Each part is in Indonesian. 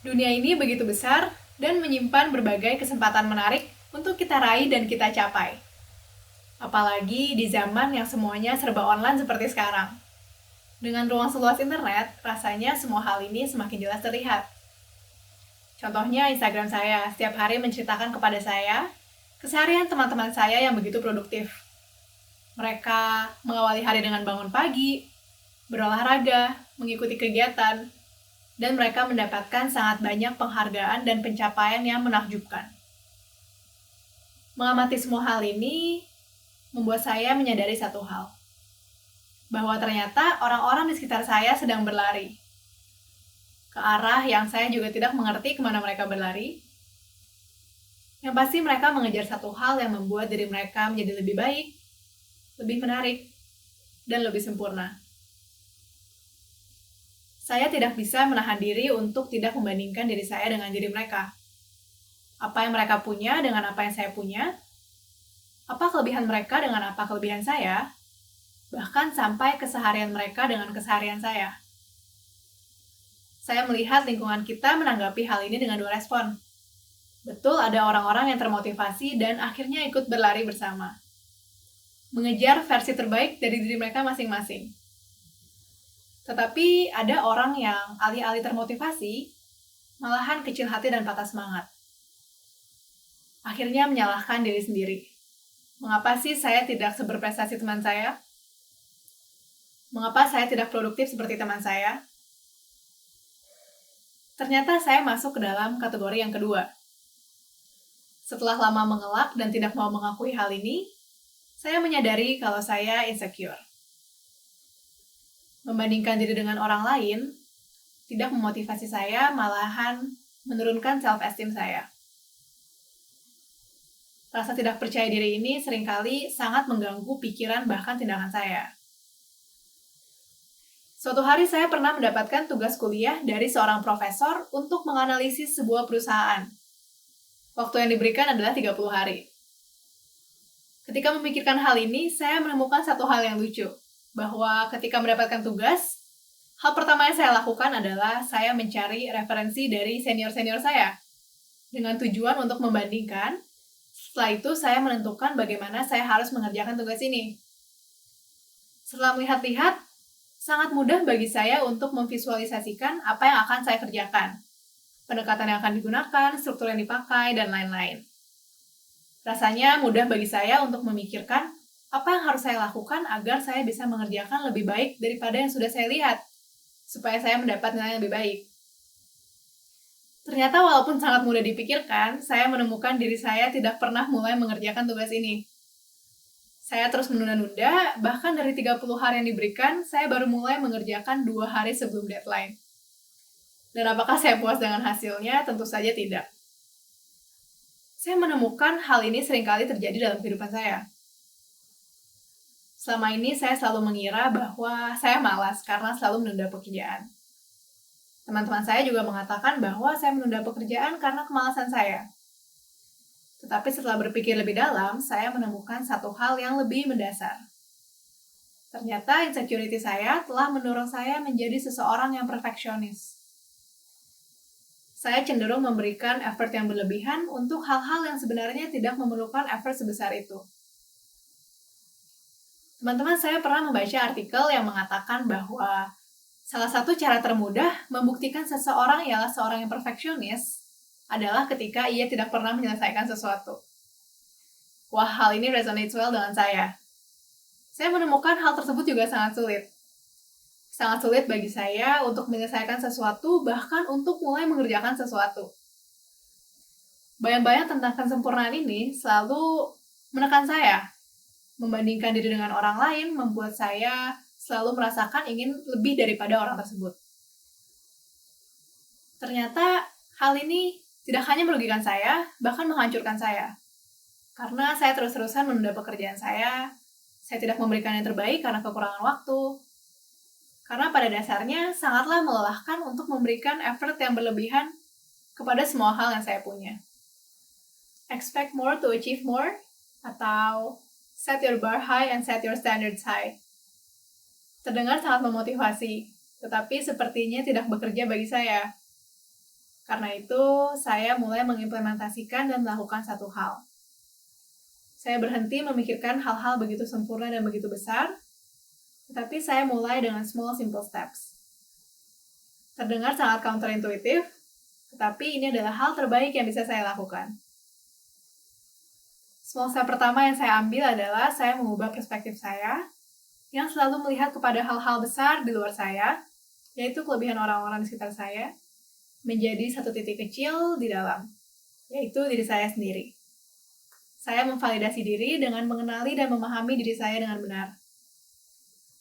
Dunia ini begitu besar dan menyimpan berbagai kesempatan menarik untuk kita raih dan kita capai. Apalagi di zaman yang semuanya serba online seperti sekarang. Dengan ruang seluas internet, rasanya semua hal ini semakin jelas terlihat. Contohnya Instagram saya, setiap hari menceritakan kepada saya keseharian teman-teman saya yang begitu produktif. Mereka mengawali hari dengan bangun pagi, berolahraga, mengikuti kegiatan, dan mereka mendapatkan sangat banyak penghargaan dan pencapaian yang menakjubkan. Mengamati semua hal ini membuat saya menyadari satu hal, bahwa ternyata orang-orang di sekitar saya sedang berlari ke arah yang saya juga tidak mengerti kemana mereka berlari. Yang pasti mereka mengejar satu hal yang membuat diri mereka menjadi lebih baik, lebih menarik, dan lebih sempurna. Saya tidak bisa menahan diri untuk tidak membandingkan diri saya dengan diri mereka. Apa yang mereka punya dengan apa yang saya punya, apa kelebihan mereka dengan apa kelebihan saya, bahkan sampai keseharian mereka dengan keseharian saya. Saya melihat lingkungan kita menanggapi hal ini dengan dua respon. Betul, ada orang-orang yang termotivasi dan akhirnya ikut berlari bersama, mengejar versi terbaik dari diri mereka masing-masing. Tetapi ada orang yang alih-alih termotivasi, malahan kecil hati dan patah semangat. Akhirnya menyalahkan diri sendiri. Mengapa sih saya tidak seberprestasi teman saya? Mengapa saya tidak produktif seperti teman saya? Ternyata saya masuk ke dalam kategori yang kedua. Setelah lama mengelak dan tidak mau mengakui hal ini, saya menyadari kalau saya insecure. Membandingkan diri dengan orang lain tidak memotivasi saya, malahan menurunkan self-esteem saya. Rasa tidak percaya diri ini seringkali sangat mengganggu pikiran bahkan tindakan saya. Suatu hari saya pernah mendapatkan tugas kuliah dari seorang profesor untuk menganalisis sebuah perusahaan. Waktu yang diberikan adalah 30 hari. Ketika memikirkan hal ini, saya menemukan satu hal yang lucu, bahwa ketika mendapatkan tugas, hal pertama yang saya lakukan adalah saya mencari referensi dari senior-senior saya, dengan tujuan untuk membandingkan. Setelah itu, saya menentukan bagaimana saya harus mengerjakan tugas ini. Setelah melihat-lihat, sangat mudah bagi saya untuk memvisualisasikan apa yang akan saya kerjakan, pendekatan yang akan digunakan, struktur yang dipakai, dan lain-lain. Rasanya mudah bagi saya untuk memikirkan apa yang harus saya lakukan agar saya bisa mengerjakan lebih baik daripada yang sudah saya lihat, supaya saya mendapat nilai yang lebih baik. Ternyata walaupun sangat mudah dipikirkan, saya menemukan diri saya tidak pernah mulai mengerjakan tugas ini. Saya terus menunda-nunda, bahkan dari 30 hari yang diberikan, saya baru mulai mengerjakan 2 hari sebelum deadline. Dan apakah saya puas dengan hasilnya? Tentu saja tidak. Saya menemukan hal ini seringkali terjadi dalam kehidupan saya. Selama ini saya selalu mengira bahwa saya malas karena selalu menunda pekerjaan. Teman-teman saya juga mengatakan bahwa saya menunda pekerjaan karena kemalasan saya. Tetapi setelah berpikir lebih dalam, saya menemukan satu hal yang lebih mendasar. Ternyata insecurity saya telah mendorong saya menjadi seseorang yang perfeksionis. Saya cenderung memberikan effort yang berlebihan untuk hal-hal yang sebenarnya tidak memerlukan effort sebesar itu. Teman-teman, saya pernah membaca artikel yang mengatakan bahwa salah satu cara termudah membuktikan seseorang ialah seorang yang perfeksionis adalah ketika ia tidak pernah menyelesaikan sesuatu. Wah, hal ini resonates well dengan saya. Saya menemukan hal tersebut juga sangat sulit. Sangat sulit bagi saya untuk menyelesaikan sesuatu, bahkan untuk mulai mengerjakan sesuatu. Bayang-bayang tentang kesempurnaan ini selalu menekan saya. Membandingkan diri dengan orang lain membuat saya selalu merasakan ingin lebih daripada orang tersebut. Ternyata hal ini tidak hanya merugikan saya, bahkan menghancurkan saya. Karena saya terus-terusan menunda pekerjaan saya tidak memberikan yang terbaik karena kekurangan waktu. Karena pada dasarnya sangatlah melelahkan untuk memberikan effort yang berlebihan kepada semua hal yang saya punya. Expect more to achieve more, atau set your bar high and set your standards high. Terdengar sangat memotivasi, tetapi sepertinya tidak bekerja bagi saya. Karena itu, saya mulai mengimplementasikan dan melakukan satu hal. Saya berhenti memikirkan hal-hal begitu sempurna dan begitu besar, tetapi saya mulai dengan small simple steps. Terdengar sangat counterintuitif, tetapi ini adalah hal terbaik yang bisa saya lakukan. Small step pertama yang saya ambil adalah saya mengubah perspektif saya, yang selalu melihat kepada hal-hal besar di luar saya, yaitu kelebihan orang-orang di sekitar saya, menjadi satu titik kecil di dalam, yaitu diri saya sendiri. Saya memvalidasi diri dengan mengenali dan memahami diri saya dengan benar.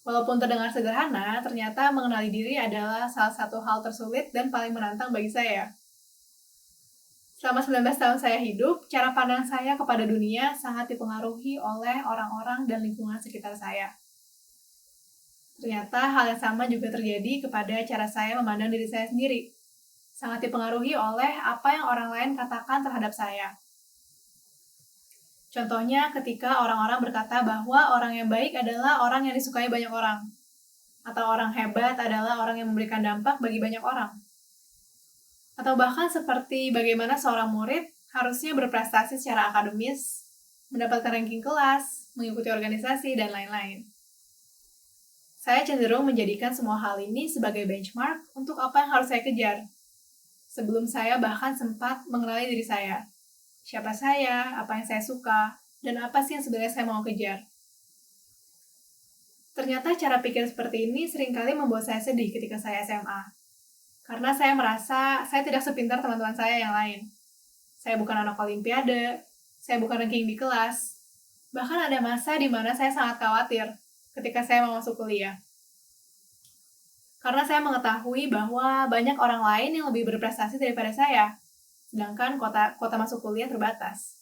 Walaupun terdengar sederhana, ternyata mengenali diri adalah salah satu hal tersulit dan paling menantang bagi saya. Selama 19 tahun saya hidup, cara pandang saya kepada dunia sangat dipengaruhi oleh orang-orang dan lingkungan sekitar saya. Ternyata hal yang sama juga terjadi kepada cara saya memandang diri saya sendiri. Sangat dipengaruhi oleh apa yang orang lain katakan terhadap saya. Contohnya ketika orang-orang berkata bahwa orang yang baik adalah orang yang disukai banyak orang, atau orang hebat adalah orang yang memberikan dampak bagi banyak orang. Atau bahkan seperti bagaimana seorang murid harusnya berprestasi secara akademis, mendapatkan ranking kelas, mengikuti organisasi, dan lain-lain. Saya cenderung menjadikan semua hal ini sebagai benchmark untuk apa yang harus saya kejar, sebelum saya bahkan sempat mengenali diri saya. Siapa saya, apa yang saya suka, dan apa sih yang sebenarnya saya mau kejar. Ternyata cara pikir seperti ini seringkali membuat saya sedih ketika saya SMA. Karena saya merasa saya tidak sepintar teman-teman saya yang lain. Saya bukan anak olimpiade, saya bukan ranking di kelas. Bahkan ada masa di mana saya sangat khawatir ketika saya mau masuk kuliah. Karena saya mengetahui bahwa banyak orang lain yang lebih berprestasi daripada saya, sedangkan kota masuk kuliah terbatas.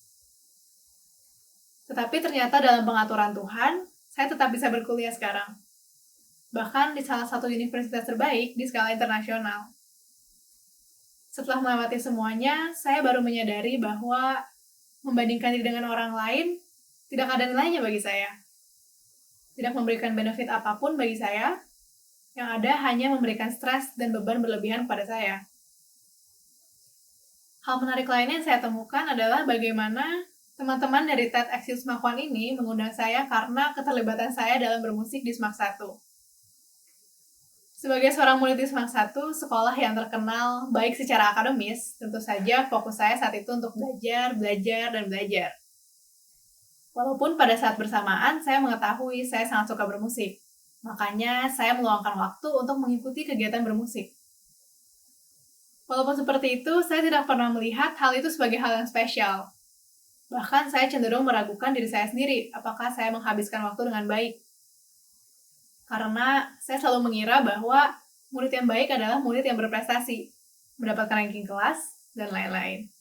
Tetapi ternyata dalam pengaturan Tuhan, saya tetap bisa berkuliah sekarang. Bahkan di salah satu universitas terbaik di skala internasional. Setelah melewati semuanya, saya baru menyadari bahwa membandingkan diri dengan orang lain tidak ada nilainya bagi saya. Tidak memberikan benefit apapun bagi saya, yang ada hanya memberikan stres dan beban berlebihan kepada saya. Hal menarik lainnya yang saya temukan adalah bagaimana teman-teman dari TEDx Yusmakwan ini mengundang saya karena keterlibatan saya dalam bermusik di SMAK 1. Sebagai seorang murid di SMAK 1, sekolah yang terkenal baik secara akademis, tentu saja fokus saya saat itu untuk belajar, dan belajar. Walaupun pada saat bersamaan, saya mengetahui saya sangat suka bermusik. Makanya, saya meluangkan waktu untuk mengikuti kegiatan bermusik. Walaupun seperti itu, saya tidak pernah melihat hal itu sebagai hal yang spesial. Bahkan saya cenderung meragukan diri saya sendiri, apakah saya menghabiskan waktu dengan baik. Karena saya selalu mengira bahwa murid yang baik adalah murid yang berprestasi, mendapatkan ranking kelas, dan lain-lain.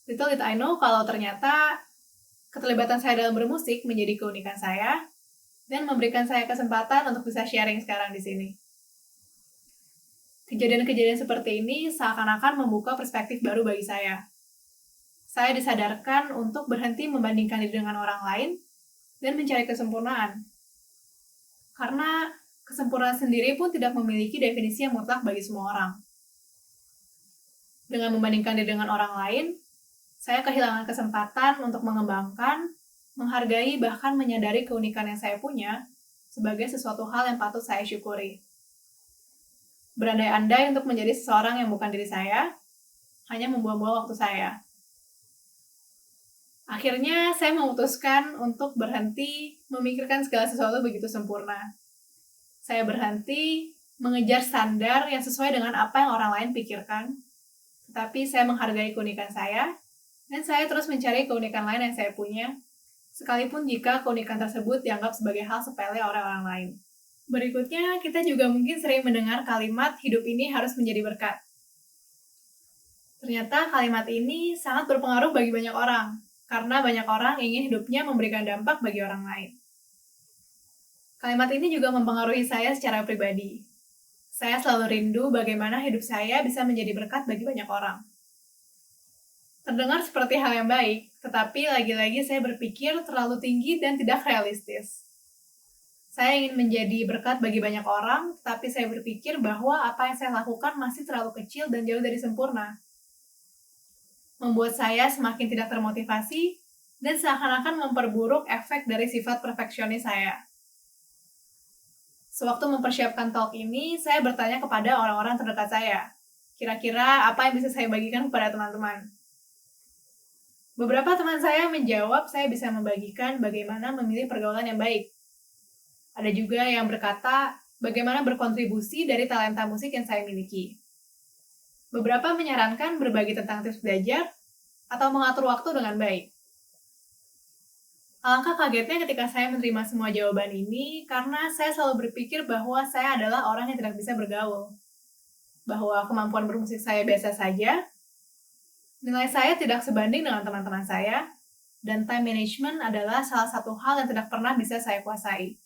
Little did I know kalau ternyata keterlibatan saya dalam bermusik menjadi keunikan saya, dan memberikan saya kesempatan untuk bisa sharing sekarang di sini. Kejadian-kejadian seperti ini seakan-akan membuka perspektif baru bagi saya. Saya disadarkan untuk berhenti membandingkan diri dengan orang lain dan mencari kesempurnaan. Karena kesempurnaan sendiri pun tidak memiliki definisi yang mutlak bagi semua orang. Dengan membandingkan diri dengan orang lain, saya kehilangan kesempatan untuk mengembangkan, menghargai, bahkan menyadari keunikan yang saya punya sebagai sesuatu hal yang patut saya syukuri. Berandai-andai untuk menjadi seseorang yang bukan diri saya, hanya membuang-buang waktu saya. Akhirnya, saya memutuskan untuk berhenti memikirkan segala sesuatu begitu sempurna. Saya berhenti mengejar standar yang sesuai dengan apa yang orang lain pikirkan, tetapi saya menghargai keunikan saya, dan saya terus mencari keunikan lain yang saya punya, sekalipun jika keunikan tersebut dianggap sebagai hal sepele oleh orang lain. Berikutnya, kita juga mungkin sering mendengar kalimat hidup ini harus menjadi berkat. Ternyata kalimat ini sangat berpengaruh bagi banyak orang, karena banyak orang ingin hidupnya memberikan dampak bagi orang lain. Kalimat ini juga mempengaruhi saya secara pribadi. Saya selalu rindu bagaimana hidup saya bisa menjadi berkat bagi banyak orang. Terdengar seperti hal yang baik, tetapi lagi-lagi saya berpikir terlalu tinggi dan tidak realistis. Saya ingin menjadi berkat bagi banyak orang, tapi saya berpikir bahwa apa yang saya lakukan masih terlalu kecil dan jauh dari sempurna. Membuat saya semakin tidak termotivasi dan seakan-akan memperburuk efek dari sifat perfeksionis saya. Sewaktu mempersiapkan talk ini, saya bertanya kepada orang-orang terdekat saya. Kira-kira apa yang bisa saya bagikan kepada teman-teman? Beberapa teman saya menjawab saya bisa membagikan bagaimana memilih pergaulan yang baik. Ada juga yang berkata bagaimana berkontribusi dari talenta musik yang saya miliki. Beberapa menyarankan berbagi tentang tips belajar atau mengatur waktu dengan baik. Alangkah kagetnya ketika saya menerima semua jawaban ini karena saya selalu berpikir bahwa saya adalah orang yang tidak bisa bergaul. Bahwa kemampuan bermusik saya biasa saja, nilai saya tidak sebanding dengan teman-teman saya, dan time management adalah salah satu hal yang tidak pernah bisa saya kuasai.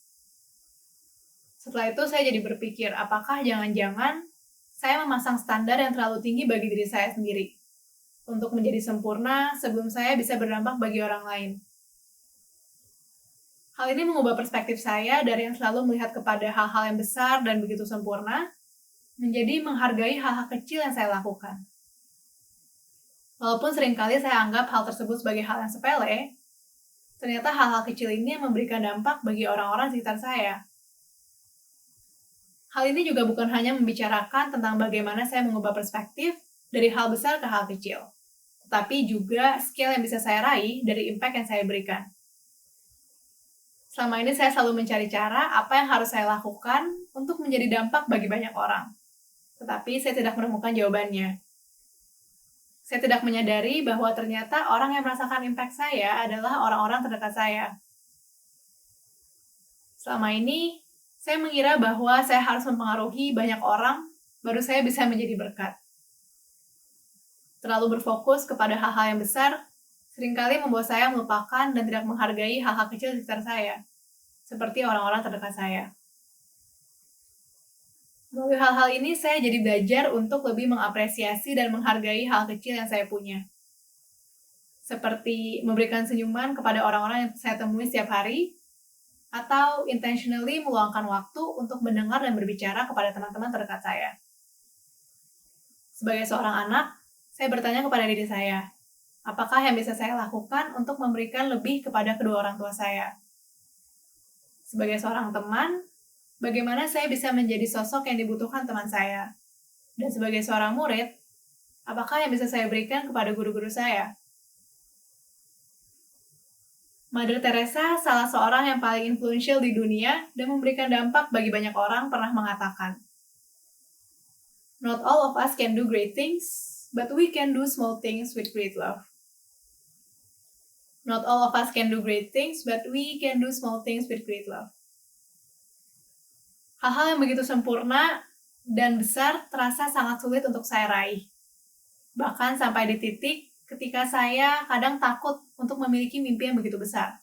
Setelah itu saya jadi berpikir, apakah jangan-jangan saya memasang standar yang terlalu tinggi bagi diri saya sendiri untuk menjadi sempurna sebelum saya bisa berdampak bagi orang lain. Hal ini mengubah perspektif saya dari yang selalu melihat kepada hal-hal yang besar dan begitu sempurna, menjadi menghargai hal-hal kecil yang saya lakukan. Walaupun seringkali saya anggap hal tersebut sebagai hal yang sepele, ternyata hal-hal kecil ini yang memberikan dampak bagi orang-orang sekitar saya. Hal ini juga bukan hanya membicarakan tentang bagaimana saya mengubah perspektif dari hal besar ke hal kecil, tetapi juga skill yang bisa saya raih dari impact yang saya berikan. Selama ini saya selalu mencari cara apa yang harus saya lakukan untuk menjadi dampak bagi banyak orang, tetapi saya tidak menemukan jawabannya. Saya tidak menyadari bahwa ternyata orang yang merasakan impact saya adalah orang-orang terdekat saya. Selama ini, saya mengira bahwa saya harus mempengaruhi banyak orang, baru saya bisa menjadi berkat. Terlalu berfokus kepada hal-hal yang besar, seringkali membuat saya melupakan dan tidak menghargai hal-hal kecil di sekitar saya, seperti orang-orang terdekat saya. Melalui hal-hal ini, saya jadi belajar untuk lebih mengapresiasi dan menghargai hal kecil yang saya punya. Seperti memberikan senyuman kepada orang-orang yang saya temui setiap hari, atau intentionally meluangkan waktu untuk mendengar dan berbicara kepada teman-teman terdekat saya. Sebagai seorang anak, saya bertanya kepada diri saya, apakah yang bisa saya lakukan untuk memberikan lebih kepada kedua orang tua saya? Sebagai seorang teman, bagaimana saya bisa menjadi sosok yang dibutuhkan teman saya? Dan sebagai seorang murid, apakah yang bisa saya berikan kepada guru-guru saya? Mother Teresa, salah seorang yang paling influential di dunia dan memberikan dampak bagi banyak orang, pernah mengatakan, "Not all of us can do great things, but we can do small things with great love." Not all of us can do great things, but we can do small things with great love. Hal-hal yang begitu sempurna dan besar terasa sangat sulit untuk saya raih. Bahkan sampai di titik ketika saya kadang takut untuk memiliki mimpi yang begitu besar.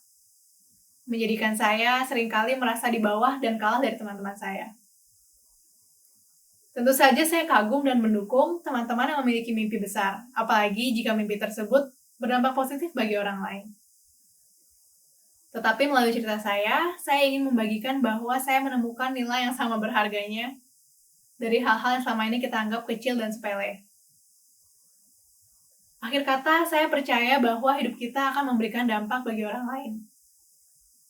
Menjadikan saya seringkali merasa di bawah dan kalah dari teman-teman saya. Tentu saja saya kagum dan mendukung teman-teman yang memiliki mimpi besar, apalagi jika mimpi tersebut berdampak positif bagi orang lain. Tetapi melalui cerita saya ingin membagikan bahwa saya menemukan nilai yang sama berharganya dari hal-hal yang selama ini kita anggap kecil dan sepele. Akhir kata, saya percaya bahwa hidup kita akan memberikan dampak bagi orang lain,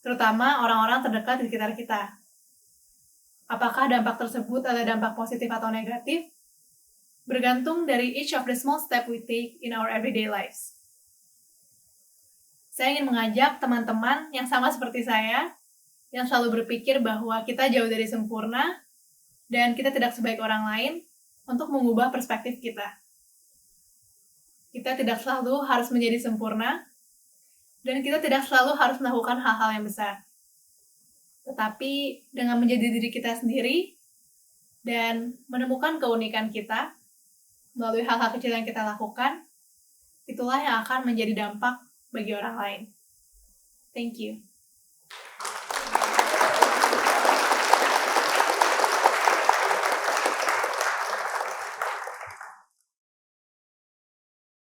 terutama orang-orang terdekat di sekitar kita. Apakah dampak tersebut adalah dampak positif atau negatif? Bergantung dari each of the small step we take in our everyday lives. Saya ingin mengajak teman-teman yang sama seperti saya, yang selalu berpikir bahwa kita jauh dari sempurna, dan kita tidak sebaik orang lain, untuk mengubah perspektif kita. Kita tidak selalu harus menjadi sempurna, dan kita tidak selalu harus melakukan hal-hal yang besar. Tetapi dengan menjadi diri kita sendiri, dan menemukan keunikan kita, melalui hal-hal kecil yang kita lakukan, itulah yang akan menjadi dampak bagi orang lain. Thank you.